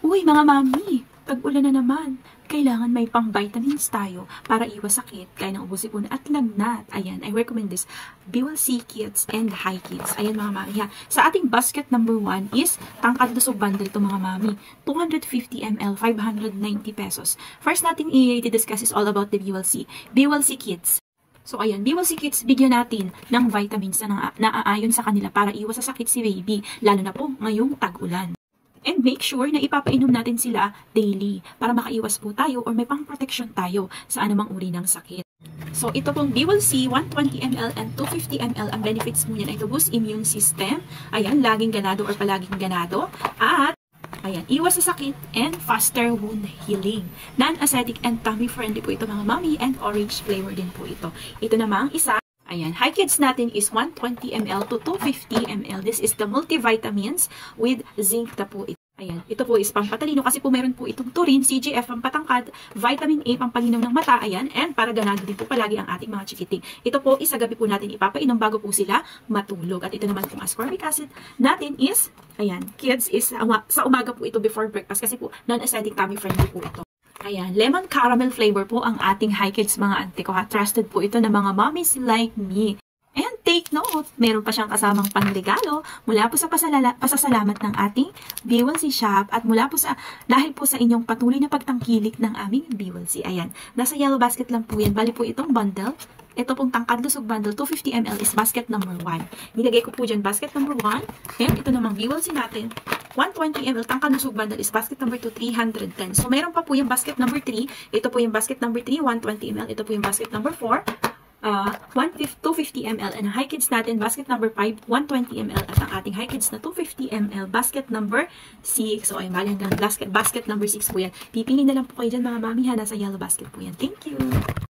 Uy, mga mami, tag-ulan na naman. Kailangan may pang-vitamins tayo para iwas sakit, kaya ng ubusipon at lagnat. Ayan, I recommend this. BLC Kids and High Kids. Ayan mga mami ha. Sa ating basket number 1 is tangkad lusog bundle to mga mami. 250 ml, 590 pesos. First natin i-discuss is all about the BLC. BLC Kids. So, ayan, BLC Kids, bigyan natin ng vitamins na naaayon sa kanila para iwas sa sakit si baby, lalo na po ngayong tag-ulan. And make sure na ipapainom natin sila daily para makaiwas po tayo or may pang-protection tayo sa anumang uri ng sakit. So, ito pong BLC 120 ml and 250 ml. Ang benefits mo yan ay to boost immune system. Ayan, laging ganado or palaging ganado. At, ayan, iwas sa sakit and faster wound healing. Non-acidic and tummy-friendly po ito mga mami and orange flavor din po ito. Ito namang isa. Ayan, High Kids natin is 120 ml to 250 ml. This is the multivitamins with zinc na po ito. Ayan, ito po is pampatalino kasi po meron po itong turin, CGF, pampatangkad, vitamin A, pampalinaw ng mata, ayan, and para ganado din po palagi ang ating mga chikiting. Ito po is sa gabi po natin ipapainom bago po sila matulog. At ito naman pong ascorbic acid natin is, ayan, Kids is sa umaga po ito before breakfast kasi po non-acidic, tummy-friendly po ito. Ayan, lemon caramel flavor po ang ating High Kids mga auntie ko ha. Trusted po ito ng mga mommies like me. And take note, meron pa siyang kasamang panregalo mula po sa pasasalamat ng ating BLC shop at mula po sa, dahil po sa inyong patuloy na pagtangkilik ng aming BLC. Ayan, nasa yellow basket lang po yan. Bali po itong bundle. Ito pong tangkad lusog bundle, 250 ml is basket number 1. Nilagay ko po dyan basket number 1. And ito namang BLC natin. 120 ml tangkad lusog bundle is basket number 2, 310. So, meron pa po yung basket number 3. Ito po yung basket number 3, 120 ml. Ito po yung basket number 4. 250 ml. And High Kids natin, basket number 5, 120 ml. At ang ating High Kids na 250 ml, basket number 6. So, ay mali hanggang basket number 6 po yan. Pipili na lang po kayo dyan mga mami ha. Nasa yellow basket po yan. Thank you!